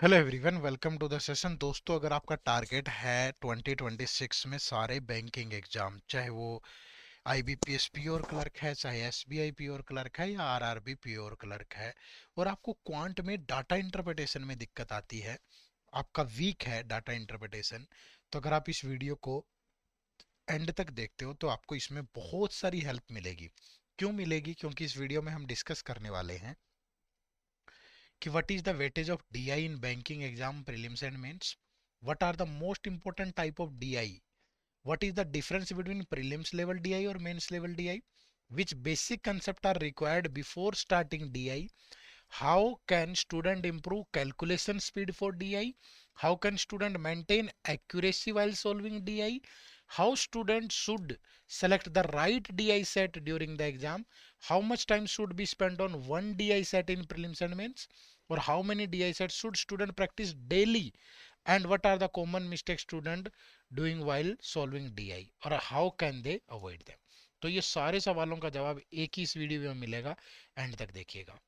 Hello everyone, welcome to the session. दोस्तों, अगर आपका टारगेट है 2026 में सारे बैंकिंग एग्जाम, चाहे वो आईबीपीएस प्योर क्लर्क है, चाहे एसबीआई प्योर क्लर्क है या आरआरबी प्योर क्लर्क है, और आपको क्वांट में डाटा इंटरप्रिटेशन में दिक्कत आती है, आपका वीक है डाटा इंटरप्रिटेशन, तो अगर आप इस वीडियो को एंड तक देखते हो तो आपको इसमें बहुत सारी हेल्प मिलेगी। क्यों मिलेगी? क्योंकि इस वीडियो में हम डिस्कस करने वाले हैं कि what is the weightage of DI in banking exam prelims and mains? What are the most important type of DI? What is the difference between prelims level DI or mains level DI? Which basic concept are required before starting DI? How can student improve calculation speed for DI? How can student maintain accuracy while solving DI? How students should select the right DI set during the exam? How much time should be spent on one DI set in prelims and mains? Or how many DI sets should student practice daily? And what are the common mistakes student doing while solving DI? और how can they avoid them? तो ये सारे सवालों का जवाब एक ही इस video में मिलेगा, एंड तक देखिएगा।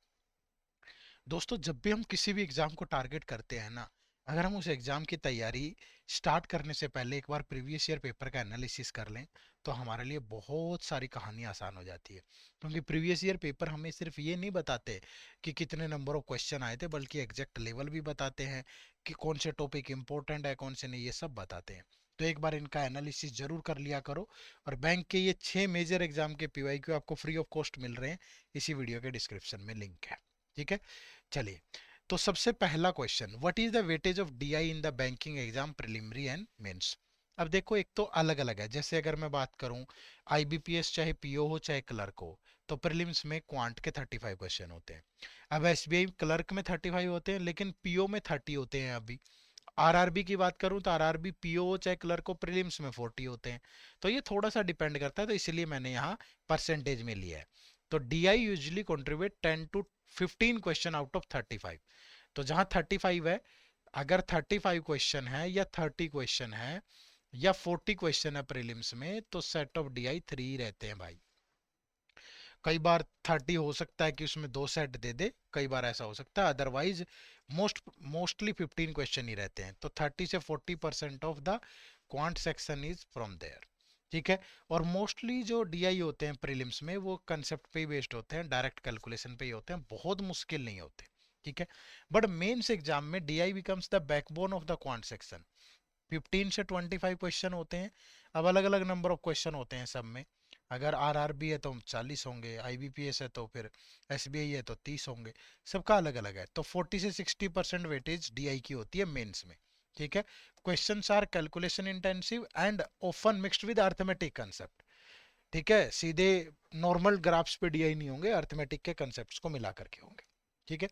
दोस्तों, जब भी हम किसी भी एग्जाम को टारगेट करते हैं ना, अगर हम उस एग्जाम की तैयारी स्टार्ट करने से पहले एक बार प्रीवियस ईयर पेपर का एनालिसिस कर लें तो हमारे लिए बहुत सारी कहानी आसान हो जाती है। क्योंकि प्रीवियस ईयर पेपर हमें सिर्फ ये नहीं बताते कि कितने नंबर ऑफ क्वेश्चन आए थे, बल्कि एग्जैक्ट लेवल भी बताते हैं कि कौन से टॉपिक इंपॉर्टेंट है, कौन से नहीं, ये सब बताते हैं। तो एक बार इनका एनालिसिस जरूर कर लिया करो। और बैंक के ये 6 मेजर एग्जाम के पीवाईक्यू आपको फ्री ऑफ कॉस्ट मिल रहे हैं, इसी वीडियो के डिस्क्रिप्शन में लिंक है। ठीक है, चलिए। तो सबसे पहला question, what is the weightage of DI in the banking exam preliminary and mains? अब देखो, एक तो अलग अलग है। जैसे अगर मैं बात करूं, आईबीपीएस चाहे पीओ हो चाहे क्लर्क हो, तो प्रीलिम्स में क्वांट के 35 क्वेश्चन होते हैं। अब एसबीआई क्लर्क में 35 होते हैं, लेकिन पीओ में 30 होते हैं अभी। आरआरबी की बात करूं तो आरआरबी पीओ चाहे क्लर्क को प्रीलिम्स में 40 होते हैं। तो ये थोड़ा सा डिपेंड करता है, तो इसलिए मैंने यहाँ परसेंटेज में लिया है। तो DI usually contribute 10 to 15 question out of 35। तो जहां 35 है, अगर 35 क्वेश्चन है या 30 क्वेश्चन है या 40 क्वेश्चन है प्रीलिम्स में, तो सेट ऑफ डीआई 3 रहते हैं भाई। कई बार 30 हो सकता है कि उसमें 2 सेट दे दे, कई बार ऐसा हो सकता है, अदरवाइज मोस्टली 15 क्वेश्चन ही रहते हैं। तो 30 से 40% of the quant section is from there. ठीक है। और मोस्टली जो डीआई होते हैं प्रीलिम्स में, वो कंसेप्ट पे ही बेस्ड होते हैं, डायरेक्ट कैलकुलेशन पे ही होते हैं, बहुत मुश्किल नहीं होते। ठीक है। बट मेंस एग्जाम में DI becomes the backbone of the quant section. 15 से 25 क्वेश्चन होते हैं। अब अलग अलग नंबर ऑफ क्वेश्चन होते हैं सब में। अगर आरआरबी है तो 40 होंगे, आईबीपीएस है तो फिर एसबीआई है तो 30 होंगे। सबका अलग अलग है। तो 40 से 60% वेटेज डीआई की होती है मेंस में। ठीक है। Questions are calculation intensive and often mixed with arithmetic concept. ठीक है, सीधे नॉर्मल ग्राफ्स पे डीआई नहीं होंगे, अर्थमेटिक के कंसेप्ट को मिला करके होंगे। ठीक है।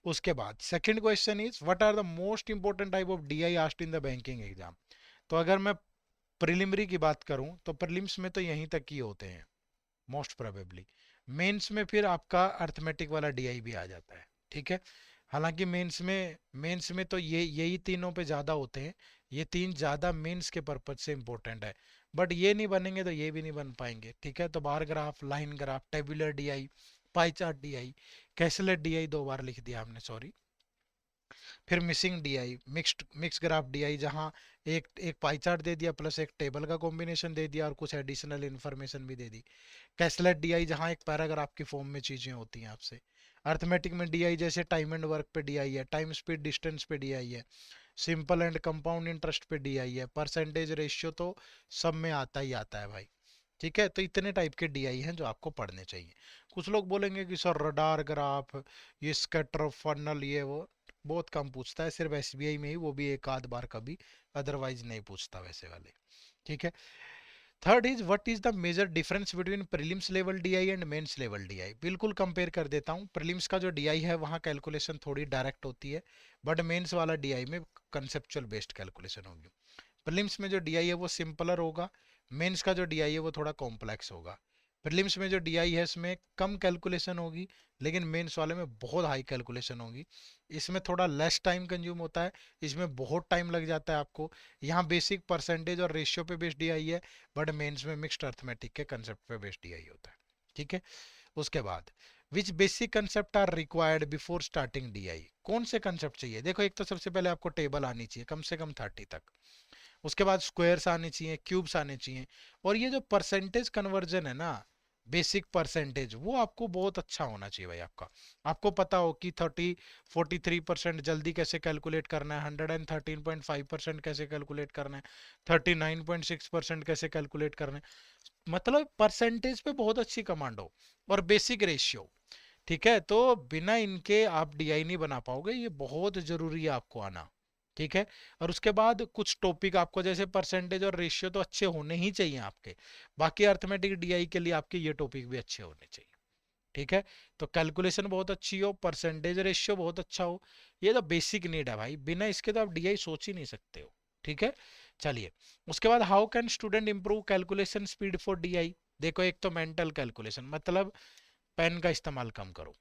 उसके बाद second question is, what are the most important type of DI asked in the banking exam? तो अगर मैं प्रिलिमिनरी की बात करूं तो प्रीलिम्स में तो यहीं तक ही होते हैं मोस्ट प्रोबेबली। मेंस में फिर आपका अर्थमेटिक वाला डीआई भी आ जाता है। ठीक है। हालांकि मेंस में तो ये यही तीनों पे ज्यादा होते हैं। ये तीन ज्यादा मेंस के पर्पज से इंपॉर्टेंट है। बट ये नहीं बनेंगे तो ये भी नहीं बन पाएंगे। ठीक है। तो bar graph, line graph, tabular DI, pie chart DI, caselet DI 2 बार लिख दिया हमने, सॉरी। फिर missing DI, mix graph DI, जहां एक एक पाई चार्ट दे दिया प्लस एक टेबल का कॉम्बिनेशन दे दिया और कुछ एडिशनल इन्फॉर्मेशन भी दे दी। कैसलेट डीआई, जहां एक पैराग्राफ की फॉर्म में चीजें होती हैं आपसे। अर्थमेटिक में डीआई जैसे टाइम एंड वर्क पे डीआई है, टाइम स्पीड डिस्टेंस पे डीआई है, सिंपल एंड कंपाउंड इंटरेस्ट पे डीआई है, परसेंटेज रेशियो तो सब में आता ही आता है भाई। ठीक है। तो इतने टाइप के डीआई हैं जो आपको पढ़ने चाहिए। कुछ लोग बोलेंगे कि सर रडार ग्राफ, ये स्कैटर फनल, ये वो बहुत कम पूछता है, सिर्फ एसबीआई में ही, वो भी एक आध बार कभी, अदरवाइज नहीं पूछता वैसे वाले। ठीक है। Third is, what is the major difference between prelims level DI and mains level DI? बिल्कुल कंपेयर कर देता हूँ। प्रीलिम्स का जो डीआई है वहाँ कैलकुलेशन थोड़ी डायरेक्ट होती है, बट मेंस वाला डीआई में कंसेप्चुअल बेस्ड कैलकुलेशन होगी। प्रीलिम्स में जो डीआई है वो सिंपलर होगा, मेंस का जो डीआई है वो थोड़ा कॉम्प्लेक्स होगा। प्रीलिम्स में जो डीआई है इसमें कम कैलकुलेशन होगी, लेकिन मेंस वाले में बहुत हाई कैलकुलेशन होगी। इसमें थोड़ा लेस टाइम कंज्यूम होता है, इसमें बहुत टाइम लग जाता है आपको। यहाँ बेसिक परसेंटेज और रेशियो पे बेस्ड डीआई है, बट मेंस में मिक्स्ड अर्थमेटिक के कंसेप्ट पे बेस्ड डीआई होता है। ठीक है। उसके बाद, which basic concept are required before starting DI. कौन से कंसेप्ट चाहिए? देखो, एक तो सबसे पहले आपको टेबल आनी चाहिए कम से कम 30 तक। उसके बाद स्क्वायर्स आने चाहिए, क्यूब्स आने चाहिए। और ये जो परसेंटेज कन्वर्जन है ना, बेसिक परसेंटेज, वो आपको बहुत अच्छा होना चाहिए भाई आपका। आपको पता हो कि 43% जल्दी कैसे कैलकुलेट करना है, 113.5% कैसे कैलकुलेट करना है, 39.6% कैसे कैलकुलेट करना है। मतलब परसेंटेज पे बहुत अच्छी कमांड हो, और बेसिक रेशियो। ठीक है, तो बिना इनके आप डीआई नहीं बना पाओगे, ये बहुत जरूरी है आपको आना। ठीक है। और उसके बाद कुछ टॉपिक आपको, जैसे परसेंटेज और रेशियो तो अच्छे होने ही चाहिए आपके, बाकी अर्थमेटिक डीआई के लिए आपके ये टॉपिक भी अच्छे होने चाहिए। ठीक है। तो कैलकुलेशन बहुत अच्छी हो, परसेंटेज रेशियो बहुत अच्छा हो, ये तो बेसिक नीड है भाई, बिना इसके तो आप डीआई सोच ही नहीं सकते हो। ठीक है। चलिए, उसके बाद how can student improve calculation speed for DI. देखो, एक तो मेंटल कैलकुलेशन, मतलब पेन का इस्तेमाल कम करो।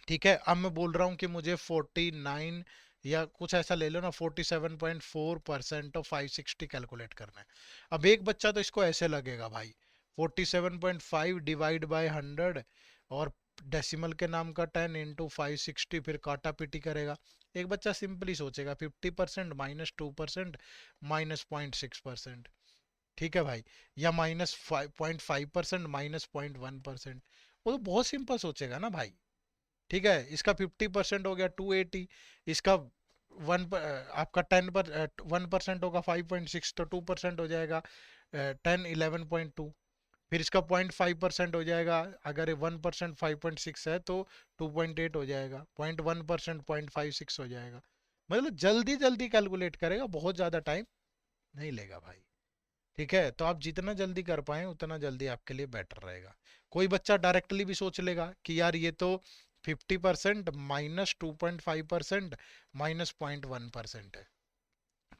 ठीक है। अब मैं बोल रहा हूँ कि मुझे 49 या कुछ ऐसा ले लो ना, 47.4% ऑफ 560 कैलकुलेट करना है। अब एक बच्चा तो इसको ऐसे लगेगा भाई, 47.5 डिवाइड बाय 100, और डेसिमल के नाम का 10 इंटू 560, फिर काटा पीटी करेगा। एक बच्चा सिंपली सोचेगा 50% माइनस 2% माइनस 0.6%। ठीक है भाई, या माइनस 5.5% माइनस 0.1%। वो तो बहुत सिंपल सोचेगा ना भाई। ठीक है, इसका 50% हो गया 280, इसका आपका 1% होगा 5.6, तो 2% हो जाएगा 11.2। फिर इसका 0.5% हो जाएगा, अगर 1% 5.6 है तो 2.8 हो जाएगा, 0.1% 0.56 हो जाएगा। मतलब जल्दी जल्दी कैलकुलेट करेगा, बहुत ज़्यादा टाइम नहीं लेगा भाई। ठीक है, तो आप जितना जल्दी कर पाए उतना जल्दी आपके लिए बेटर रहेगा। कोई बच्चा डायरेक्टली भी सोच लेगा कि यार ये तो 50% माइनस 2.5% माइनस 0.1% है।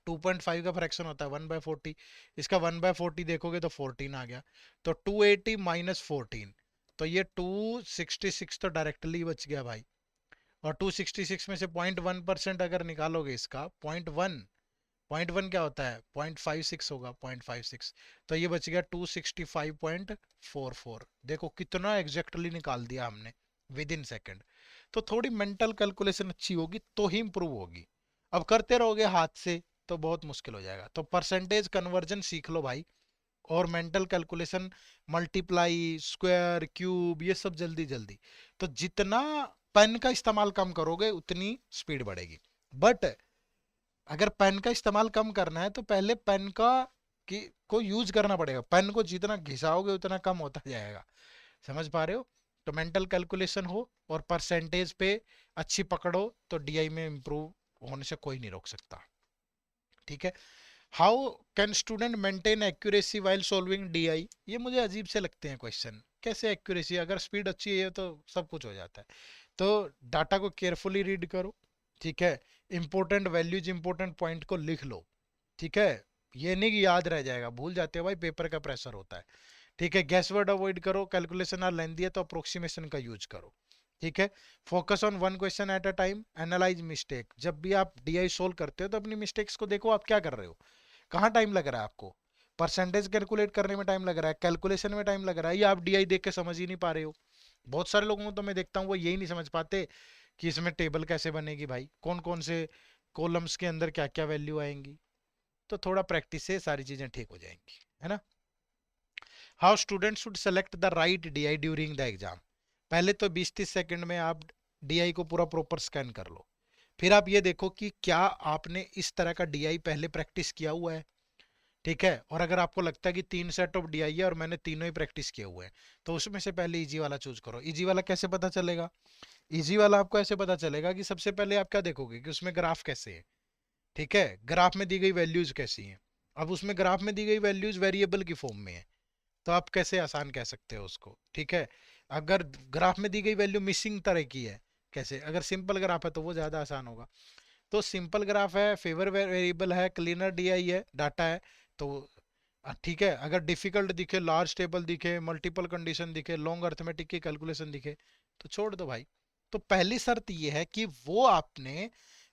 2.5 का फ्रैक्शन होता है 1/40, इसका 1/40 देखोगे तो 14 आ गया, तो 280 माइनस 14, तो ये 266 तो डायरेक्टली बच गया भाई। और 266 में से 0.1% अगर निकालोगे, इसका 0.1 क्या होता है, 0.56 होगा, 0.56, तो ये बच गया 265.44। देखो कितना एग्जैक्टली निकाल दिया हमने, विद इन सेकेंड। तो थोड़ी मेंटल कैलकुलेशन अच्छी होगी तो ही इंप्रूव होगी। अब करते रहोगे हाथ से तो बहुत मुश्किल हो जाएगा। तो परसेंटेज कन्वर्जन सीख लो भाई, और mental calculation, multiply, square, cube, ये सब जल्दी जल्दी। तो जितना पेन का इस्तेमाल कम करोगे उतनी स्पीड बढ़ेगी। बट अगर पेन का इस्तेमाल कम करना है तो पहले पेन का कि को यूज करना पड़ेगा, पेन को जितना घिसाओगे उतना कम होता जाएगा। समझ पा रहे हो? तो मेंटल कैलकुलेशन हो और परसेंटेज पे अच्छी पकड़ो, तो डीआई में इंप्रूव होने से कोई नहीं रोक सकता। ठीक है। How can student maintain accuracy while solving DI. ये मुझे अजीब से लगते हैं क्वेश्चन, कैसे एक्यूरेसी, अगर स्पीड अच्छी है तो सब कुछ हो जाता है। तो डाटा को केयरफुली रीड करो। ठीक है। इंपॉर्टेंट वैल्यूज, इंपॉर्टेंट पॉइंट को लिख लो। ठीक है। ये नहीं कि याद रह जाएगा, भूल जाते हो भाई, पेपर का प्रेशर होता है। ठीक है। गैस वर्ड अवॉइड करो, कैलकुलेशन आर लेंथी है तो अप्रोक्सीमेशन का यूज करो। ठीक है। Focus on one question at a time, analyse mistake. जब भी आप डीआई सोल्व करते हो तो अपनी मिस्टेक्स को देखो, आप क्या कर रहे हो, कहाँ टाइम लग रहा है आपको। परसेंटेज कैलकुलेट करने में टाइम लग रहा है, कैलकुलेशन में टाइम लग रहा है, या आप डीआई देख के समझ ही नहीं पा रहे हो। बहुत सारे लोगों को तो मैं देखता हूँ वो यही नहीं समझ पाते कि इसमें टेबल कैसे बनेगी भाई, कौन कौन से कॉलम्स के अंदर क्या क्या वैल्यू आएंगी। तो थोड़ा प्रैक्टिस से सारी चीजें ठीक हो जाएंगी, है ना। How student should select the right DI during the exam. पहले तो 20-30 सेकंड में आप डीआई को पूरा प्रॉपर स्कैन कर लो। फिर आप ये देखो कि क्या आपने इस तरह का डीआई पहले प्रैक्टिस किया हुआ है। ठीक है। और अगर आपको लगता है कि 3 सेट ऑफ डीआई है और मैंने तीनों ही प्रैक्टिस किए हुए हैं, तो उसमें से पहले इजी वाला चूज करो। इजी वाला कैसे पता चलेगा? इजी वाला आपको ऐसे पता चलेगा कि सबसे पहले आप क्या देखोगे कि उसमें ग्राफ कैसे है। ठीक है। ग्राफ में दी गई वैल्यूज कैसी हैं। अब उसमें ग्राफ में दी गई वैल्यूज वेरिएबल की फॉर्म में है, तो आप कैसे आसान कह सकते हो उसको। ठीक है। अगर ग्राफ में दी गई वैल्यू मिसिंग तरह की है, कैसे, अगर सिंपल ग्राफ है तो वो ज्यादा आसान होगा। तो सिंपल ग्राफ है, फेवर वेरिएबल है, क्लीनर डीआई है, डाटा है, तो ठीक है। अगर डिफिकल्ट दिखे, लार्ज टेबल दिखे, मल्टीपल कंडीशन दिखे, लॉन्ग अर्थमेटिक की कैलकुलेशन दिखे, तो छोड़ दो भाई। तो पहली शर्त ये है कि वो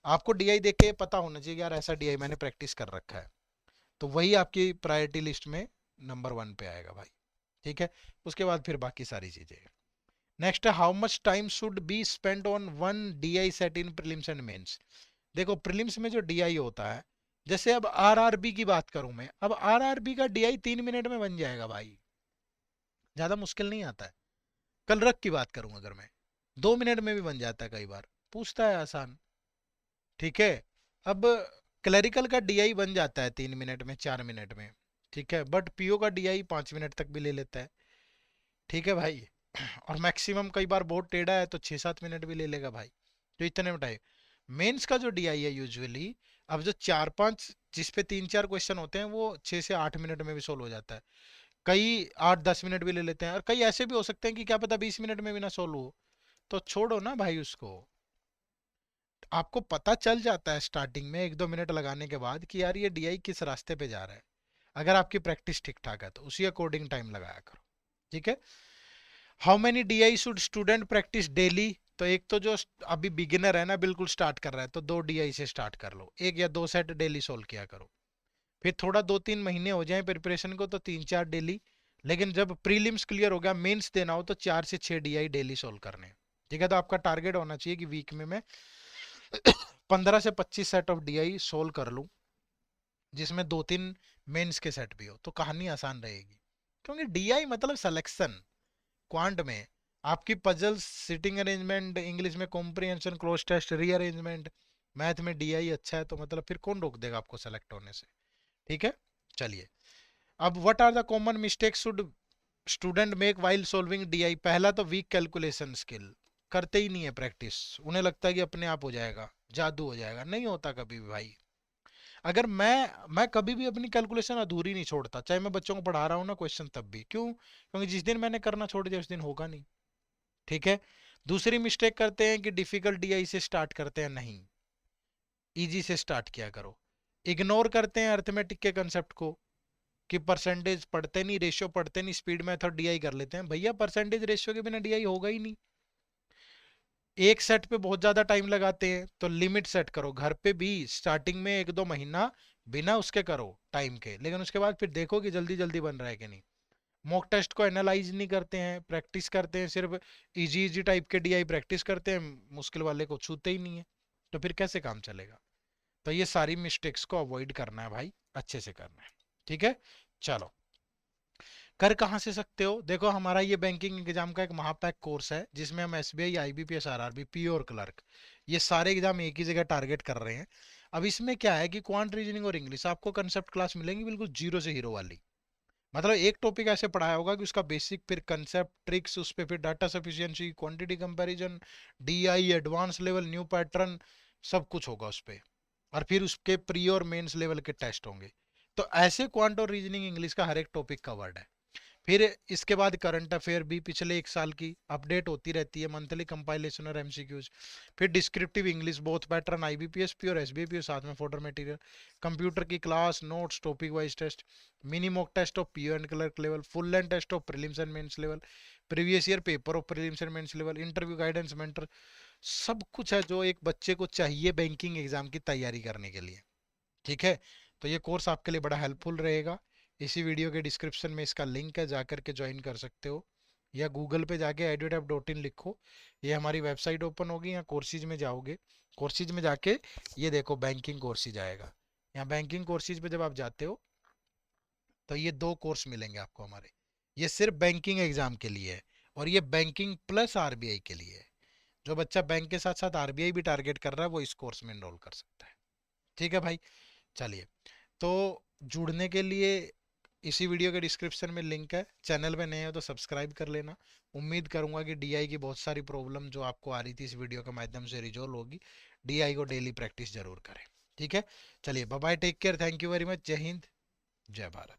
आपको डीआई देख के पता होना चाहिए यार ऐसा डीआई मैंने प्रैक्टिस कर रखा है, तो वही आपकी प्रायोरिटी लिस्ट में नंबर 1 पे आएगा भाई। ठीक है। उसके बाद फिर बाकी सारी चीजें। नेक्स्ट है how much time should be spend on one DI set in prelims and mains. देखो प्रीलिम्स में जो डीआई होता है, जैसे अब आरआरबी की बात करूं मैं, अब आरआरबी का डीआई 3 मिनट में बन जाएगा भाई, ज्यादा मुश्किल नहीं आता है। कलरक की बात करूं अगर मैं, 2 मिनट में भी बन जाता है कई बार, पूछता है आसान। ठीक है। अब क्लरिकल का डीआई बन जाता है 3 मिनट में, 4 मिनट में। ठीक है, बट पीओ का डीआई 5 मिनट तक भी ले लेता है। ठीक है भाई। और मैक्सिमम कई बार बहुत टेढ़ा है तो 6-7 मिनट भी ले लेगा भाई, तो इतने में टाइम। मेंस का जो डीआई है यूजुअली, अब जो 4-5 जिस पे 3-4 क्वेश्चन होते हैं वो 6 से 8 मिनट में भी सोल्व हो जाता है। कई 8-10 मिनट भी ले लेते हैं, और कई ऐसे भी हो सकते हैं कि क्या पता 20 मिनट में भी ना सोल्व हो। तो छोड़ो ना भाई उसको। आपको पता चल जाता है स्टार्टिंग में 1-2 मिनट लगाने के बाद कि यार ये डीआई किस रास्ते पे जा रहा है। अगर आपकी प्रैक्टिस ठीक ठाक है तो उसी अकॉर्डिंग टाइम लगाया करो। ठीक है। How many DI should student practice daily. तो एक तो जो अभी बिगिनर है ना, बिल्कुल स्टार्ट कर रहा है, तो 2 डीआई से स्टार्ट कर लो, 1 या 2 सेट डेली सोल्व किया करो। फिर थोड़ा 2-3 महीने हो जाए प्रिपरेशन को तो 3-4 डेली। लेकिन जब प्रीलिम्स क्लियर हो गया, मेंस देना हो, तो 4 से 6 डीआई डेली सोल्व करने हैं। ठीक है, तो आपका टारगेट होना चाहिए कि वीक में मैं 15 से 25 सेट ऑफ डीआई सोल्व कर लूं, जिसमें 2-3 मेंस के सेट भी हो, तो कहानी आसान रहेगी। क्योंकि डीआई मतलब सिलेक्शन। क्वांट में आपकी पजल्स, सिटिंग अरेंजमेंट, इंग्लिश में comprehension, cloze test, rearrangement, math में डीआई अच्छा है, तो मतलब फिर कौन रोक देगा आपको सेलेक्ट होने से। ठीक है। चलिए, अब what are the common mistakes should student make while solving DI. पहला तो वीक कैलकुलेशन स्किल, करते ही नहीं है प्रैक्टिस। उन्हें लगता है कि अपने आप हो जाएगा, जादू हो जाएगा, नहीं होता कभी भी भाई। अगर मैं कभी भी अपनी कैलकुलेशन अधूरी नहीं छोड़ता, चाहे मैं बच्चों को पढ़ा रहा हूँ ना क्वेश्चन, तब भी। क्यों? क्योंकि जिस दिन मैंने करना छोड़ दिया उस दिन होगा नहीं। ठीक है। दूसरी मिस्टेक करते हैं कि डिफिकल्ट डीआई से स्टार्ट करते हैं, नहीं, इजी से स्टार्ट किया करो। इग्नोर करते हैं अर्थमेटिक के कंसेप्ट को, कि परसेंटेज पढ़ते नहीं, रेशियो पढ़ते नहीं, स्पीड मेथड डीआई कर लेते हैं। भैया परसेंटेज रेशियो के बिना डीआई होगा ही नहीं। एक सेट पे बहुत ज्यादा टाइम लगाते हैं, तो लिमिट सेट करो घर पे भी। स्टार्टिंग में 1-2 महीना बिना उसके करो टाइम के, लेकिन उसके बाद फिर देखो कि जल्दी जल्दी बन रहा है कि नहीं। मॉक टेस्ट को एनालाइज नहीं करते हैं, प्रैक्टिस करते हैं सिर्फ। इजी इजी टाइप के डीआई प्रैक्टिस करते हैं, मुश्किल वाले को छूते ही नहीं है। तो फिर कैसे काम चलेगा? तो ये सारी मिस्टेक्स को अवॉइड करना है भाई, अच्छे से करना है। ठीक है। चलो, कर कहाँ से सकते हो? देखो हमारा ये बैंकिंग एग्जाम का एक महापैक कोर्स है, जिसमें हम एसबीआई, आईबीपीएस, आरआरबी, पी और क्लर्क, ये सारे एग्जाम एक ही जगह टारगेट कर रहे हैं। अब इसमें क्या है कि क्वांट रीजनिंग और इंग्लिश आपको कंसेप्ट क्लास मिलेंगी बिल्कुल जीरो से हीरो वाली। मतलब एक टॉपिक ऐसे पढ़ाया होगा कि उसका बेसिक, फिर कंसेप्ट, ट्रिक्स, उस पे फिर data sufficiency, quantity comparison, DI, advance level, new pattern, सब कुछ होगा उस पे। और फिर उसके प्री और मेंस लेवल के टेस्ट होंगे। तो ऐसे क्वांट और रीजनिंग इंग्लिश का हर एक टॉपिक कवर्ड है। फिर इसके बाद करंट अफेयर भी पिछले 1 साल की अपडेट होती रहती है, मंथली कंपाइलेशन और एमसीक्यूज। फिर descriptive English both pattern, IBPS और एसबीपीओ, साथ में फोटो मटेरियल, कंप्यूटर की class notes, topic wise test, mini mock test of PO and clerk level, full length test of prelims and mains level, previous year paper of prelims and mains level, interview guidance, mentor, सब कुछ है जो एक बच्चे को चाहिए banking exam की तैयारी करने के लिए। ठीक है। तो ये कोर्स आपके लिए बड़ा हेल्पफुल रहेगा। इसी वीडियो के डिस्क्रिप्शन में इसका लिंक है, जाकर के ज्वाइन कर सकते हो। या गूगल पे जाके edutap.in लिखो, ये हमारी वेबसाइट ओपन होगी। या कोर्सेज में जाओगे, कोर्सेज में जाके ये देखो बैंकिंग कोर्सेज आएगा। यहाँ बैंकिंग कोर्सेज पे जब आप जाते हो, तो ये 2 कोर्स मिलेंगे आपको हमारे। ये सिर्फ बैंकिंग एग्जाम के लिए है, और ये बैंकिंग प्लस आरबीआई के लिए है। जो बच्चा बैंक के साथ साथ आरबीआई भी टारगेट कर रहा है, वो इस कोर्स में एनरोल कर सकता है। ठीक है भाई। चलिए, तो जुड़ने के लिए इसी वीडियो के डिस्क्रिप्शन में लिंक है। चैनल में नए हो तो सब्सक्राइब कर लेना। उम्मीद करूंगा कि डीआई की बहुत सारी प्रॉब्लम जो आपको आ रही थी इस वीडियो के माध्यम से रिजोल्व होगी। डीआई को डेली प्रैक्टिस जरूर करें। ठीक है। चलिए, bye bye, take care, thank you very much, जय हिंद, जय भारत।